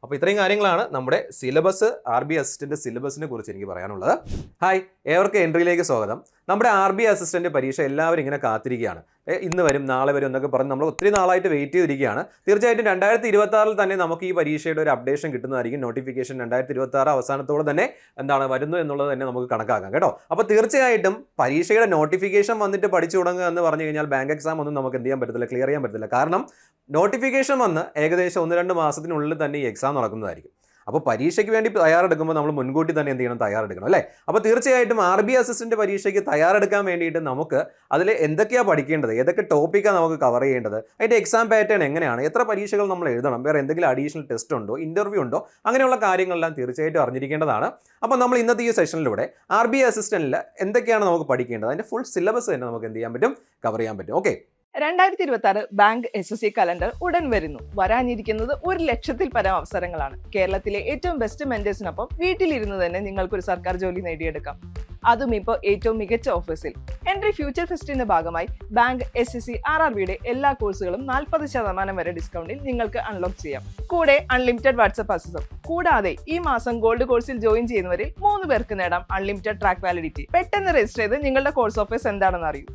അപ്പോൾ ഇത്രയും കാര്യങ്ങളാണ് നമ്മുടെ സിലബസ് RB അസിസ്റ്റന്റ് സിലബസിനെ കുറിച്ച് എനിക്ക് പറയാനുള്ളത്. ഹായ്, ഏവർക്കും എൻട്രിയിലേക്ക് സ്വാഗതം. നമ്മുടെ RB അസിസ്റ്റന്റ് പരീക്ഷ എല്ലാവരും ഇങ്ങനെ കാത്തിരിക്കുകയാണ്. ഇന്ന് വരും നാളെ വരും എന്നൊക്കെ പറഞ്ഞ് നമ്മൾ ഒത്തിരി നാളായിട്ട് വെയിറ്റ് ചെയ്തിരിക്കുകയാണ്. തീർച്ചയായിട്ടും 2026 തന്നെ നമുക്ക് ഈ പരീക്ഷയുടെ ഒരു അപ്ഡേഷൻ കിട്ടുന്നതായിരിക്കും. നോട്ടിഫിക്കേഷൻ 2026 അവസാനത്തോടെ തന്നെ വരുന്നു എന്നുള്ളത് തന്നെ നമുക്ക് കണക്കാക്കാം കേട്ടോ. അപ്പോൾ തീർച്ചയായിട്ടും പരീക്ഷയുടെ നോട്ടിഫിക്കേഷൻ വന്നിട്ട് പഠിച്ചു തുടങ്ങുക എന്ന് പറഞ്ഞു കഴിഞ്ഞാൽ ബാങ്ക് എക്സാം ഒന്നും നമുക്ക് എന്ത് ചെയ്യാൻ പറ്റത്തില്ല, ക്ലിയർ ചെയ്യാൻ പറ്റത്തില്ല. കാരണം നോട്ടിഫിക്കേഷൻ വന്ന് ഏകദേശം 1-2 മാസത്തിനുള്ളിൽ തന്നെ ഈ എക്സാം നടക്കുന്നതായിരിക്കും. അപ്പോൾ പരീക്ഷയ്ക്ക് വേണ്ടി തയ്യാറെടുക്കുമ്പോൾ നമ്മൾ മുൻകൂട്ടി തന്നെ എന്ത് ചെയ്യണം, തയ്യാറെടുക്കണം അല്ലേ. അപ്പോൾ തീർച്ചയായിട്ടും RB അസിസ്റ്റന്റ് പരീക്ഷയ്ക്ക് തയ്യാറെടുക്കാൻ വേണ്ടിയിട്ട് നമുക്ക് അതിൽ എന്തൊക്കെയാണ് പഠിക്കേണ്ടത്, ഏതൊക്കെ ടോപ്പിക്കാണ് നമുക്ക് കവർ ചെയ്യേണ്ടത്, അതിൻ്റെ എക്സാം പാറ്റേൺ എങ്ങനെയാണ്, എത്ര പരീക്ഷകൾ നമ്മൾ എഴുതണം, വേറെ എന്തെങ്കിലും അഡീഷണൽ ടെസ്റ്റ് ഉണ്ടോ, ഇൻ്റർവ്യൂ ഉണ്ടോ, അങ്ങനെയുള്ള കാര്യങ്ങളെല്ലാം തീർച്ചയായിട്ടും അറിഞ്ഞിരിക്കേണ്ടതാണ്. അപ്പോൾ നമ്മൾ ഇന്നത്തെ ഈ സെഷനിലൂടെ RB അസിസ്റ്റന്റിൽ എന്തൊക്കെയാണ് നമുക്ക് പഠിക്കേണ്ടത്, അതിൻ്റെ ഫുൾ സിലബസ് തന്നെ നമുക്ക് എന്ത് ചെയ്യാൻ പറ്റും, കവർ ചെയ്യാൻ പറ്റും. ഓക്കെ, 2026 ബാങ്ക് SSC കലണ്ടർ ഉടൻ വരുന്നു. വരാനിരിക്കുന്നത് 1,00,000-ൽ പരം അവസരങ്ങളാണ്. കേരളത്തിലെ ഏറ്റവും ബെസ്റ്റ് മെന്റേഴ്സിനൊപ്പം വീട്ടിലിരുന്ന് തന്നെ നിങ്ങൾക്കൊരു സർക്കാർ ജോലി നേടിയെടുക്കാം. അതും ഇപ്പോൾ ഏറ്റവും മികച്ച ഓഫേഴ്സിൽ. എൻട്രി ഫ്യൂച്ചർ ഫെസ്റ്റിന്റെ ഭാഗമായി ബാങ്ക് SSC RRBയുടെ എല്ലാ കോഴ്സുകളും 40% വരെ ഡിസ്കൗണ്ടിൽ നിങ്ങൾക്ക് അൺലോക്ക് ചെയ്യാം. കൂടെ അൺലിമിറ്റഡ് വാട്സ്ആപ്പ് അക്സസും. കൂടാതെ ഈ മാസം ഗോൾഡ് കോഴ്സിൽ ജോയിൻ ചെയ്യുന്നവരിൽ 3 പേർക്ക് നേടാം അൺലിമിറ്റഡ് ട്രാക്ക് വാലിഡിറ്റി. പെട്ടെന്ന് രജിസ്റ്റർ ചെയ്ത് നിങ്ങളുടെ കോഴ്സ് ഓഫേഴ്സ് എന്താണെന്ന് അറിയൂ.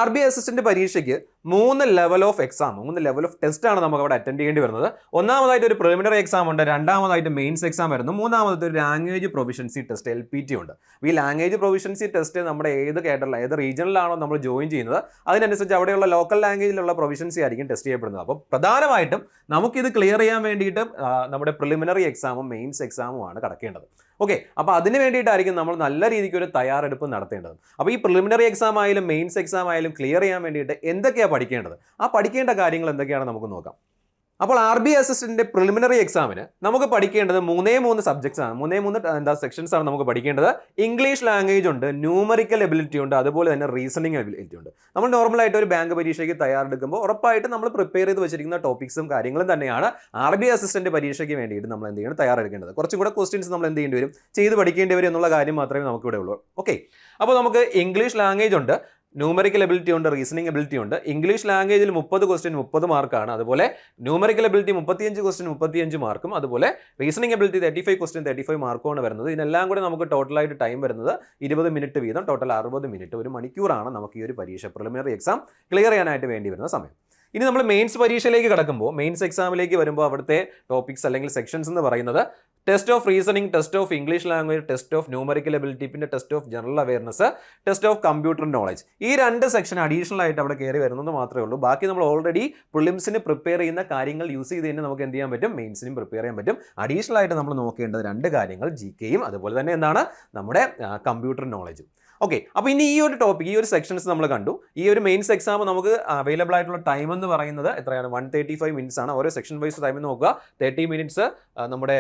RB അസിസ്റ്റന്റ് പരീക്ഷയ്ക്ക് 3 level of exam, 3 level of test ആണ് നമുക്ക് അവിടെ അറ്റൻഡ് ചെയ്യേണ്ടി വരുന്നത്. ഒന്നാമതായിട്ട് ഒരു പ്രിലിമിനറി എക്സാം ഉണ്ട്, രണ്ടാമതായിട്ട് മെയിൻസ് എക്സാം വരുന്നു, മൂന്നാമതായിട്ട് ഒരു ലാംഗ്വേജ് പ്രൊഫിഷ്യൻസി ടെസ്റ്റ് LPT ഉണ്ട്. ഈ ലാംഗ്വേജ് പ്രൊഫിഷ്യൻസി ടെസ്റ്റ് നമ്മുടെ ഏത് കേട്ടറിൽ ഏത് റീജിയനിലാണോ നമ്മൾ ജോയിൻ ചെയ്യുന്നത് അതിനനുസരിച്ച് അവിടെയുള്ള ലോക്കൽ ലാംഗ്വേജിലുള്ള പ്രൊഫിഷ്യൻസി ആയിരിക്കും ടെസ്റ്റ് ചെയ്യപ്പെടുന്നത്. അപ്പോൾ പ്രധാനമായിട്ടും നമുക്കിത് ക്ലിയർ ചെയ്യാൻ വേണ്ടിയിട്ട് നമ്മുടെ പ്രിലിമിനറി എക്സാമും മെയിൻസ് എക്സാമുമാണ് കടക്കേണ്ടത്. ഓക്കെ, അപ്പോൾ അതിന് വേണ്ടിയിട്ടായിരിക്കും നമ്മൾ നല്ല രീതിക്ക് ഒരു തയ്യാറെടുപ്പ് നടത്തേണ്ടത്. അപ്പോൾ ഈ പ്രിലിമിനറി എക്സാം ആയാലും മെയിൻസ് എക്സാം ആയാലും ക്ലിയർ ചെയ്യാൻ വേണ്ടിയിട്ട് എന്തൊക്കെയാണ് പഠിക്കേണ്ടത്, ആ പഠിക്കേണ്ട കാര്യങ്ങൾ എന്തൊക്കെയാണ് നമുക്ക് നോക്കാം. അപ്പോൾ RB അസിസ്റ്റന്റിന്റെ പ്രിലിമിനറി എക്സാമിന് നമുക്ക് പഠിക്കേണ്ടത് 3 സബ്ജക്ട്സ് ആണ്, 3 സെക്ഷൻസ് ആണ് നമുക്ക് പഠിക്കേണ്ടത്. ഇംഗ്ലീഷ് ലാംഗ്വേജ് ഉണ്ട്, ന്യൂമറിക്കൽ എബിലിറ്റി ഉണ്ട്, അതുപോലെ തന്നെ റീസണിങ് എബിലിറ്റി ഉണ്ട്. നമ്മൾ നോർമലായിട്ട് ഒരു ബാങ്ക് പരീക്ഷയ്ക്ക് തയ്യാറെടുക്കുമ്പോൾ ഉറപ്പായിട്ട് നമ്മൾ പ്രിപ്പയർ ചെയ്ത് വെച്ചിരിക്കുന്ന ടോപ്പിക്സും കാര്യങ്ങളും തന്നെയാണ് RB അസിസ്റ്റന്റ് പരീക്ഷയ്ക്ക് വേണ്ടിയിട്ട് നമ്മൾ എന്ത് ചെയ്യണം, തയ്യാറെടുക്കേണ്ടത്. കുറച്ചും കൂടെ ക്വസ്റ്റ്യൻസ് നമ്മൾ എന്ത് ചെയ്യേണ്ടി വരും, ചെയ്ത് പഠിക്കേണ്ടി വരും എന്നുള്ള കാര്യം മാത്രമേ നമുക്ക് ഇവിടെ ഉള്ളൂ. ഓക്കെ, അപ്പോൾ നമുക്ക് ഇംഗ്ലീഷ് ലാംഗ്വേജ് ഉണ്ട്, ന്യൂമറിക്കൽ എബിലിറ്റി ഉണ്ട്, റീസണിങ് എബിലിറ്റി ഉണ്ട്. ഇംഗ്ലീഷ് ലാംഗ്വേജിൽ 30 ക്വസ്റ്റ്യൻ 30 മാർക്കാണ്. അതുപോലെ ന്യൂമറിക്കൽ എബിലിറ്റി 35 ക്വസ്റ്റ്യൻ 35 മാർക്കും, അതുപോലെ റീസണിങ് എബിലിറ്റി 35 ക്വസ്റ്റ്യൻ 35 മാർക്കുമാണ് വരുന്നത്. ഇതിനെല്ലാം കൂടെ നമുക്ക് ടോട്ടലായിട്ട് ടൈം വരുന്നത് 20 മിനിറ്റ് വീതം, ടോട്ടൽ 60 മിനിറ്റ്, 1 മണിക്കൂറാണ് നമുക്ക് ഈ ഒരു പരീക്ഷ പ്രിലിമിനറി എക്സാം ക്ലിയർ ചെയ്യാനായിട്ട് വേണ്ടി വരുന്ന സമയം. ഇനി നമ്മൾ മെയിൻസ് പരീക്ഷയിലേക്ക് കടക്കുമ്പോൾ, മെയിൻസ് എക്സാമിലേക്ക് വരുമ്പോൾ അവിടുത്തെ ടോപ്പിക്സ് അല്ലെങ്കിൽ സെക്ഷൻസ് എന്ന് പറയുന്നത് test of reasoning, test of English language, test of numerical ability, പിന്നെ test of general awareness, test of computer knowledge. ഈ 2 സെക്ഷൻ അഡീഷണൽ ആയിട്ട് അവിടെ കയറി വരുന്നത് മാത്രമേ ഉള്ളൂ. ബാക്കി നമ്മൾ ഓൾറെഡി പ്രിലിംസിന് പ്രിപ്പയർ ചെയ്യുന്ന കാര്യങ്ങൾ യൂസ് ചെയ്ത് തന്നെ നമുക്ക് എന്ത് ചെയ്യാൻ പറ്റും, മെയിൻസിനും പ്രിപ്പയർ ചെയ്യാൻ പറ്റും. അഡീഷണൽ ആയിട്ട് നമ്മൾ നോക്കേണ്ടത് 2 കാര്യങ്ങൾ, GKയും അതുപോലെ തന്നെ എന്താണ് നമ്മുടെ കമ്പ്യൂട്ടർ നോളജും. ഓക്കെ, അപ്പോൾ ഇനി ഈ ഒരു ടോപ്പിക്, ഈ ഒരു സെക്ഷൻസ് നമ്മൾ കണ്ടു. ഈ ഒരു മെയിൻസ് എക്സാം നമുക്ക് അവൈലബിൾ ആയിട്ടുള്ള ടൈം എന്ന് പറയുന്നത് എത്രയാണ്, 135 മിനിറ്റ്സ് ആണ്. ഓരോ സെക്ഷൻ വൈസ് ടൈം നോക്കുക. 30 മിനിറ്റ്സ് നമ്മുടെ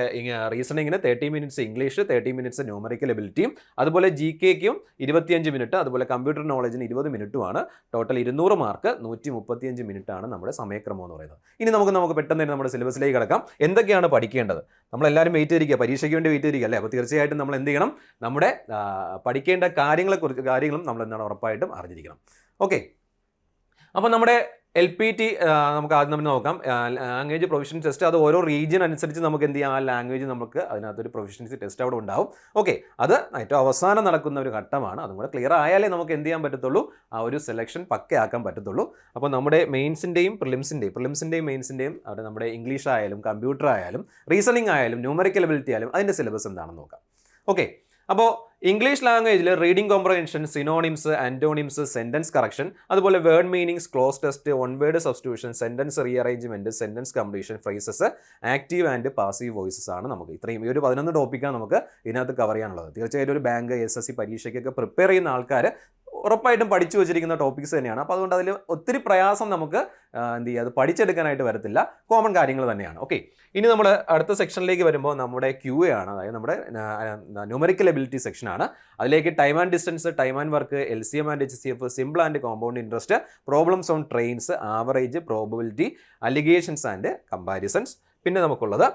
റീസണിങ്ങിന്, 30 മിനിറ്റ്സ് ഇംഗ്ലീഷ്, 30 മിനിറ്റ്സ് ന്യൂമറിക്കൽ എബിലിറ്റിയും, അതുപോലെ GKയ്ക്കും 25 മിനിറ്റ്, അതുപോലെ കമ്പ്യൂട്ടർ നോളജിന് 20 മിനിറ്റുമാണ്. ടോട്ടൽ 200 മാർക്ക്, 135 മിനിറ്റ് ആണ് നമ്മുടെ സമയക്രമം എന്ന് പറയുന്നത്. ഇനി നമുക്ക് പെട്ടെന്ന് തന്നെ നമ്മുടെ സിലബസിലേക്ക് കിടക്കാം. എന്തൊക്കെയാണ് പഠിക്കേണ്ടത്, നമ്മളെല്ലാവരും വെയിറ്റ് ചെയ്തിരിക്കുക, പരീക്ഷയ്ക്ക് വേണ്ടി വെയിറ്റ് ചെയ്തിരിക്കുക അല്ലേ. അപ്പോൾ തീർച്ചയായിട്ടും നമ്മൾ എന്ത് ചെയ്യണം, നമ്മുടെ പഠിക്കേണ്ട കാര്യങ്ങളും നമ്മൾ എന്താണ് ഉറപ്പായിട്ടും അറിഞ്ഞിരിക്കണം. ഓക്കെ, അപ്പോൾ നമ്മുടെ LPT നമുക്ക് ആദ്യം നമ്മൾ നോക്കാം. ലാംഗ്വേജ് പ്രൊഫിഷ്യൻസി ടെസ്റ്റ്, അത് ഓരോ റീജിയൻ അനുസരിച്ച് നമുക്ക് എന്ത് ചെയ്യാം, ആ ലാംഗ്വേജ് നമുക്ക് അതിനകത്തൊരു പ്രൊഫിഷ്യൻസി ടെസ്റ്റ് അവിടെ ഉണ്ടാവും. ഓക്കെ, അത് ഏറ്റവും അവസാനം നടക്കുന്ന ഒരു ഘട്ടമാണ്. അതും കൂടെ ക്ലിയർ ആയാലേ നമുക്ക് എന്ത് ചെയ്യാൻ പറ്റത്തുള്ളൂ, ആ ഒരു സെലക്ഷൻ പക്കയാക്കാൻ പറ്റത്തുള്ളൂ. അപ്പോൾ നമ്മുടെ മെയിൻസിൻ്റെയും പ്രിലിംസിൻ്റെയും മെയിൻസിൻ്റെയും അവിടെ നമ്മുടെ ഇംഗ്ലീഷ് ആയാലും കമ്പ്യൂട്ടർ ആയാലും റീസണിങ് ആയാലും ന്യൂമറിക്കൽ എബിലിറ്റി ആയാലും അതിൻ്റെ സിലബസ് എന്താണെന്ന് നോക്കാം. ഓക്കെ, അപ്പോൾ ഇംഗ്ലീഷ് ലാംഗ്വേജിൽ reading comprehension, synonyms, antonyms, sentence correction, അതുപോലെ word meanings, cloze test, one word substitution, sentence rearrangement, sentence completion, phrases, active and passive voices ആണ് നമുക്ക് ഇത്രയും ഈ ഒരു 11 ടോപ്പിക്കാണ് നമുക്ക് ഇതിനകത്ത് കവർ ചെയ്യാനുള്ളത്. തീർച്ചയായിട്ടും ഒരു ബാങ്ക് SSC പരീക്ഷയ്ക്കൊക്കെ പ്രിപ്പയർ ചെയ്യുന്ന ആൾക്കാർ ഉറപ്പായിട്ടും പഠിച്ചു വെച്ചിരിക്കുന്ന ടോപ്പിക്സ് തന്നെയാണ്. അപ്പോൾ അതുകൊണ്ട് അതിൽ ഒത്തിരി പ്രയാസം നമുക്ക് എന്ത് ചെയ്യുക, അത് പഠിച്ചെടുക്കാനായിട്ട് വരത്തില്ല, കോമൺ കാര്യങ്ങൾ തന്നെയാണ്. ഓക്കെ, ഇനി നമ്മൾ അടുത്ത സെക്ഷനിലേക്ക് വരുമ്പോൾ നമ്മുടെ QA ആണ്, അതായത് നമ്മുടെ ന്യൂമറിക്കൽ എബിലിറ്റി സെക്ഷനാണ്. അതിലേക്ക് time and distance, time and work, LCM and HCF, simple and compound interest, problems on trains, average, probability, allegations and comparisons. പിന്നെ നമുക്കുള്ളത്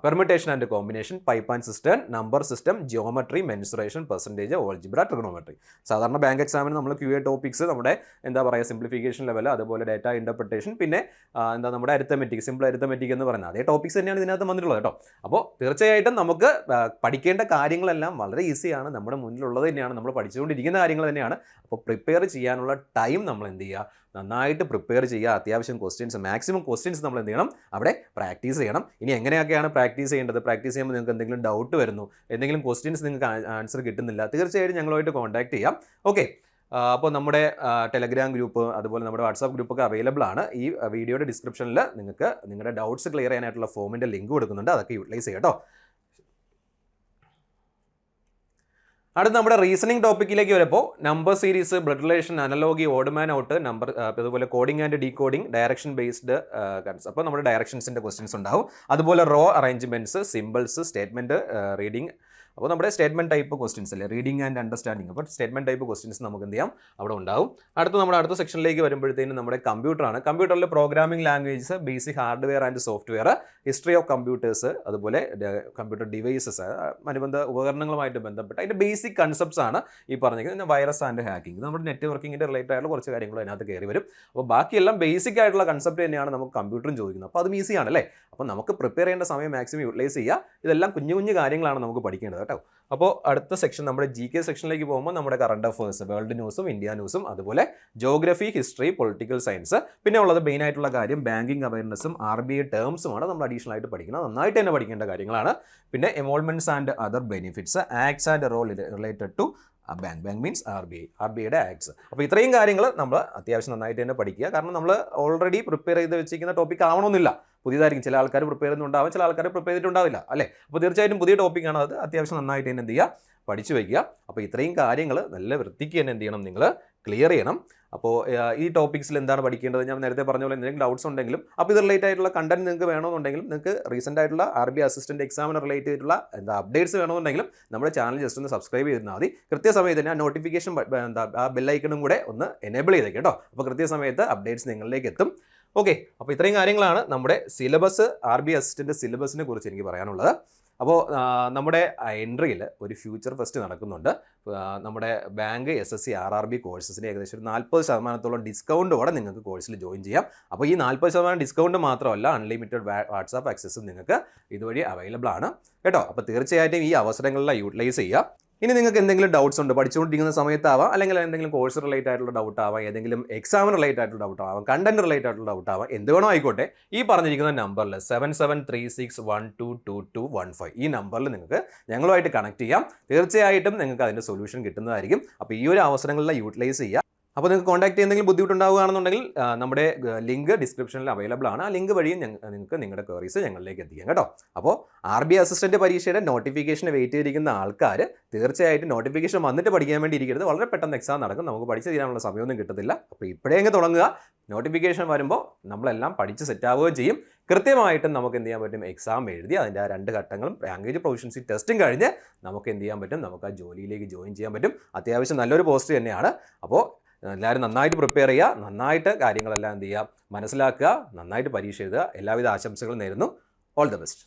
permutation and combination, pipe and system, number system, geometry, mensuration, percentage, algebra, trigonometry. സാധാരണ bank എക്സാമിന് നമ്മൾ QA topics നമ്മുടെ എന്താ പറയുക simplification level, അതുപോലെ data interpretation, പിന്നെ നമ്മുടെ അരിത്തമെറ്റിക്, സിമ്പിൾ അരിത്തമെറ്റിക് എന്ന് പറയുന്നത് അതേ ടോപ്പിക്സ് തന്നെയാണ് ഇതിനകത്ത് വന്നിട്ടുള്ളത് കേട്ടോ. അപ്പോൾ തീർച്ചയായിട്ടും നമുക്ക് പഠിക്കേണ്ട കാര്യങ്ങളെല്ലാം വളരെ ഈസിയാണ്, നമ്മുടെ മുന്നിലുള്ളത് തന്നെയാണ്, നമ്മൾ പഠിച്ചുകൊണ്ടിരിക്കുന്ന കാര്യങ്ങൾ തന്നെയാണ്. അപ്പോൾ പ്രിപ്പയർ ചെയ്യാനുള്ള ടൈം നമ്മൾ എന്ത് ചെയ്യുക, നന്നായിട്ട് പ്രിപ്പയർ ചെയ്യുക. അത്യാവശ്യം ക്വസ്റ്റ്യൻസ്, മാക്സിമം ക്വസ്റ്റ്യൻസ് നമ്മൾ എന്ത് ചെയ്യണം, അവിടെ പ്രാക്ടീസ് ചെയ്യണം. ഇനി എങ്ങനെയൊക്കെയാണ് പ്രാക്ടീസ് ചെയ്യേണ്ടത്, പ്രാക്ടീസ് ചെയ്യുമ്പോൾ നിങ്ങൾക്ക് എന്തെങ്കിലും ഡൗട്ട് വരുന്നു, എന്തെങ്കിലും ക്വസ്റ്റ്യൻസ് നിങ്ങൾക്ക് ആൻസർ കിട്ടുന്നില്ല, തീർച്ചയായിട്ടും ഞങ്ങളുമായിട്ട് കോൺടാക്ട് ചെയ്യാം. ഓക്കെ, അപ്പോൾ നമ്മുടെ ടെലഗ്രാം ഗ്രൂപ്പ്, അതുപോലെ നമ്മുടെ വാട്സാപ്പ് ഗ്രൂപ്പൊക്കെ അവൈലബിൾ ആണ്. ഈ വീഡിയോയുടെ ഡിസ്ക്രിപ്ഷനിൽ നിങ്ങൾക്ക് നിങ്ങളുടെ ഡൗട്ട്സ് ക്ലിയർ ചെയ്യാനായിട്ടുള്ള ഫോമിൻ്റെ ലിങ്ക് കൊടുക്കുന്നുണ്ട്, അതൊക്കെ യൂട്ടിലൈസ് ചെയ്യാം കേട്ടോ. അടുത്ത നമ്മുടെ റീസണിങ് ടോപ്പിക്കിലേക്ക് വരുമ്പോൾ number series, blood relation, analogy, odd man out, number, അതുപോലെ coding and decoding, direction based അപ്പോൾ നമ്മുടെ ഡയറക്ഷൻസിൻ്റെ ക്വസ്റ്റ്യൻസ് ഉണ്ടാവും. അതുപോലെ row arrangements, symbols, statement reading. അപ്പോൾ നമ്മുടെ സ്റ്റേറ്റ്മെൻറ്റ് ടൈപ്പ് ക്വസ്റ്റ്യൻസ് അല്ലേ, റീഡിംഗ് ആൻഡ് അണ്ടർസ്റ്റാൻഡിങ്. അപ്പോൾ സ്റ്റേറ്റ്മെൻറ്റ് ടൈപ്പ് ക്വസ്റ്റ്യൻസ് നമുക്ക് എന്ത് ചെയ്യാം, അവിടെ ഉണ്ടാവും. നമ്മുടെ അടുത്ത സെക്ഷനിലേക്ക് വരുമ്പോഴത്തേനും നമ്മുടെ കമ്പ്യൂട്ടറാണ്. കമ്പ്യൂട്ടറിൽ programming languages, basic hardware and software, history of computers, അതുപോലെ കമ്പ്യൂട്ടർ ഡിവൈസസ്, അനുബന്ധ ഉപകരണങ്ങളുമായിട്ട് ബന്ധപ്പെട്ട അതിൻ്റെ ബേസിക് കൺസെപ്റ്റ്സ് ആണ് ഈ പറഞ്ഞിരിക്കുന്നത്. വൈറസ് ആൻഡ് ഹാക്കിംഗ്, നമ്മുടെ നെറ്റ്വർക്കിങ്ങിൻ്റെ റിലേറ്റഡ് ആയിട്ടുള്ള കുറച്ച് കാര്യങ്ങൾ അതിനകത്ത് കയറി വരും. അപ്പോൾ ബാക്കിയെല്ലാം ബേസിക് ആയിട്ടുള്ള കൺസെപ്റ്റ് തന്നെയാണ് നമുക്ക് കമ്പ്യൂട്ടറും ചോദിക്കുന്നത്. അപ്പോൾ അതും ഈസിയാണ് അല്ലേ. അപ്പോൾ നമുക്ക് പ്രിപ്പയർ ചെയ്യേണ്ട സമയം മാക്സിമം യൂട്ടിലൈസ് ചെയ്യുക. ഇതെല്ലാം കുഞ്ഞു കുഞ്ഞു കാര്യങ്ങളാണ് നമുക്ക് പഠിക്കേണ്ടത് കേട്ടോ. അപ്പോൾ അടുത്ത സെക്ഷൻ നമ്മുടെ GK സെക്ഷനിലേക്ക് പോകുമ്പോൾ നമ്മുടെ കറണ്ട് അഫേഴ്സ്, വേൾഡ് ന്യൂസും ഇന്ത്യ ന്യൂസും, അതുപോലെ ജോഗ്രഫി, ഹിസ്റ്ററി, പൊളിറ്റിക്കൽ സയൻസ്, പിന്നെ ഉള്ളത് മെയിൻ ആയിട്ടുള്ള കാര്യം ബാങ്കിങ് അവയർനെസ്സും RBI ടേംസുമാണ് നമ്മൾ അഡീഷണൽ ആയിട്ട് പഠിക്കുന്നത്. നന്നായിട്ട് തന്നെ പഠിക്കേണ്ട കാര്യങ്ങളാണ്. പിന്നെ emoluments and other benefits, acts and role related to bank means RBIയുടെ ആക്ട്സ്. അപ്പോൾ ഇത്രയും കാര്യങ്ങൾ നമ്മൾ അത്യാവശ്യം നന്നായിട്ട് തന്നെ പഠിക്കുക. കാരണം നമ്മൾ ഓൾറെഡി പ്രിപ്പയർ ചെയ്ത് വെച്ചിരിക്കുന്ന ടോപ്പിക് ആവണമെന്നില്ല, പുതിയതായിരിക്കും. ചില ആൾക്കാർ പ്രിപ്പയർ ചെയ്യുന്നുണ്ടാവും, ചില ആൾക്കാർ പ്രിപ്പയർ ചെയ്തിട്ടുണ്ടാവില്ല അല്ലേ. അപ്പോൾ തീർച്ചയായിട്ടും പുതിയ ടോപ്പിക്കാണ്, അത് അത്യാവശ്യം നന്നായിട്ട് തന്നെ എന്ത് ചെയ്യുക, പഠിച്ചു വയ്ക്കുക. അപ്പോൾ ഇത്രയും കാര്യങ്ങൾ നല്ല വൃത്തിക്ക് തന്നെ എന്ത് ചെയ്യണം, നിങ്ങൾ ക്ലിയർ ചെയ്യണം. അപ്പോൾ ഈ ടോപ്പിക്സിൽ എന്താണ് പഠിക്കേണ്ടത്, ഞാൻ നേരത്തെ പറഞ്ഞ പോലെ എന്തെങ്കിലും ഡൗട്ട്സ് ഉണ്ടെങ്കിലും, അപ്പോൾ ഇത് റിലേറ്റ് ആയിട്ടുള്ള കണ്ടന്റ് നിങ്ങൾക്ക് വേണമെന്നുണ്ടെങ്കിലും, നിങ്ങൾക്ക് റീസെൻ്റ് ആയിട്ടുള്ള RBI അസിസ്റ്റൻറ്റ് എക്സാമിന് റിലേറ്റ് ചെയ്തിട്ടുള്ള അപ്ഡേറ്റ്സ് വേണമെന്നുണ്ടെങ്കിലും നമ്മുടെ ചാനൽ ജസ്റ്റ് ഒന്ന് സബ്സ്ക്രൈബ് ചെയ്തിരുന്നാൽ മതി. കൃത്യസമയത്ത് തന്നെ ആ നോട്ടിഫിക്കേഷൻ ആ ബെല്ലൈക്കണും കൂടെ ഒന്ന് എനേബിൾ ചെയ്തേക്കാം കേട്ടോ. അപ്പോൾ കൃത്യസമയത്ത് അപ്ഡേറ്റ്സ് നിങ്ങളിലേക്ക് എത്തും. ഓക്കെ, അപ്പോൾ ഇത്രയും കാര്യങ്ങളാണ് നമ്മുടെ സിലബസ്, RBI അസിസ്റ്റൻറ്റ് സിലബസിനെ കുറിച്ച് എനിക്ക് പറയാനുള്ളത്. അപ്പോൾ നമ്മുടെ എൻട്രിയിൽ ഒരു ഫ്യൂച്ചർ ഫെസ്റ്റ് നടക്കുന്നുണ്ട്. നമ്മുടെ ബാങ്ക് SSC RRB കോഴ്സസിന് ഏകദേശം ഒരു 40% ഡിസ്കൗണ്ടോടെ നിങ്ങൾക്ക് കോഴ്സിൽ ജോയിൻ ചെയ്യാം. അപ്പോൾ ഈ 40% ഡിസ്കൗണ്ട് മാത്രമല്ല, അൺലിമിറ്റഡ് വാട്സാപ്പ് ആക്സസും നിങ്ങൾക്ക് ഇതുവഴി അവൈലബിൾ ആണ് കേട്ടോ. അപ്പോൾ തീർച്ചയായിട്ടും ഈ അവസരങ്ങളെല്ലാം യൂട്ടിലൈസ് ചെയ്യുക. ഇനി നിങ്ങൾക്ക് എന്തെങ്കിലും ഡൗട്ട്സ് ഉണ്ട്, പഠിച്ചുകൊണ്ടിരിക്കുന്ന സമയത്താവാം, അല്ലെങ്കിൽ എന്തെങ്കിലും കോഴ്സ് റിലേറ്റഡ് ആയിട്ടുള്ള ഡൗട്ട് ആവാം, ഏതെങ്കിലും എക്സാമിന് റിലേറ്റഡ് ആയിട്ടുള്ള ഡൗട്ട് ആവാം, കണ്ടന്റ് റിലേറ്റഡ് ആയിട്ടുള്ള ഡൗട്ട് ആവാം, എന്ത് വേണോ ആയിക്കോട്ടെ, ഈ പറഞ്ഞിരിക്കുന്ന നമ്പറിൽ 7736122215 ഈ നമ്പറിൽ നിങ്ങൾക്ക് ഞങ്ങളുമായിട്ട് കണക്ട് ചെയ്യാം. തീർച്ചയായിട്ടും നിങ്ങൾക്ക് അതിൻ്റെ സൊല്യൂഷൻ കിട്ടുന്നതായിരിക്കും. അപ്പോൾ ഈ ഒരു അവസരങ്ങളെല്ലാം യൂട്ടിലൈസ് ചെയ്യുക. അപ്പോൾ നിങ്ങൾക്ക് കോൺടാക്ട് ചെയ്യുന്നെങ്കിൽ ബുദ്ധിമുട്ടുണ്ടാവുകയാണെന്നുണ്ടെങ്കിൽ നമ്മുടെ ലിങ്ക് ഡിസ്ക്രിപ്ഷനിൽ അവൈലബിൾ ആണ്. ആ ലിങ്ക് വഴിയും നിങ്ങൾക്ക് നിങ്ങളുടെ ക്വയറീസ് ഞങ്ങളിലേക്ക് എത്തിക്കാം കേട്ടോ. അപ്പോൾ RBI അസിസ്റ്റൻറ്റ് പരീക്ഷയുടെ നോട്ടിഫിക്കേഷന് വെയിറ്റ് ചെയ്തിരിക്കുന്ന ആൾക്കാർ തീർച്ചയായിട്ടും നോട്ടിഫിക്കേഷൻ വന്നിട്ട് പഠിക്കാൻ വേണ്ടി ഇരിക്കരുത്. വളരെ പെട്ടെന്ന് എക്സാം നടക്കും, നമുക്ക് പഠിച്ചു തീരാനുള്ള സമയമൊന്നും കിട്ടത്തില്ല. അപ്പോൾ ഇപ്പോഴേ അങ്ങ് തുടങ്ങുക. നോട്ടിഫിക്കേഷൻ വരുമ്പോൾ നമ്മളെല്ലാം പഠിച്ച് സെറ്റാവുകയും ചെയ്യും. കൃത്യമായിട്ടും നമുക്ക് എന്ത് ചെയ്യാൻ പറ്റും, എക്സാം എഴുതി അതിൻ്റെ ആ 2 ഘട്ടങ്ങളും ലാംഗ്വേജ് പ്രൊഫഷ്യൻസി ടെസ്റ്റും കഴിഞ്ഞ് നമുക്ക് എന്ത് ചെയ്യാൻ പറ്റും, നമുക്ക് ആ ജോലിയിലേക്ക് ജോയിൻ ചെയ്യാൻ പറ്റും. അത്യാവശ്യം നല്ലൊരു പോസ്റ്റ് തന്നെയാണ്. അപ്പോൾ എല്ലാവരും നന്നായിട്ട് പ്രിപ്പയർ ചെയ്യുക, നന്നായിട്ട് കാര്യങ്ങളെല്ലാം എന്ത് ചെയ്യുക, മനസ്സിലാക്കുക, നന്നായിട്ട് പരീക്ഷ എഴുതുക. എല്ലാവിധ ആശംസകളും നേരുന്നു. All the best.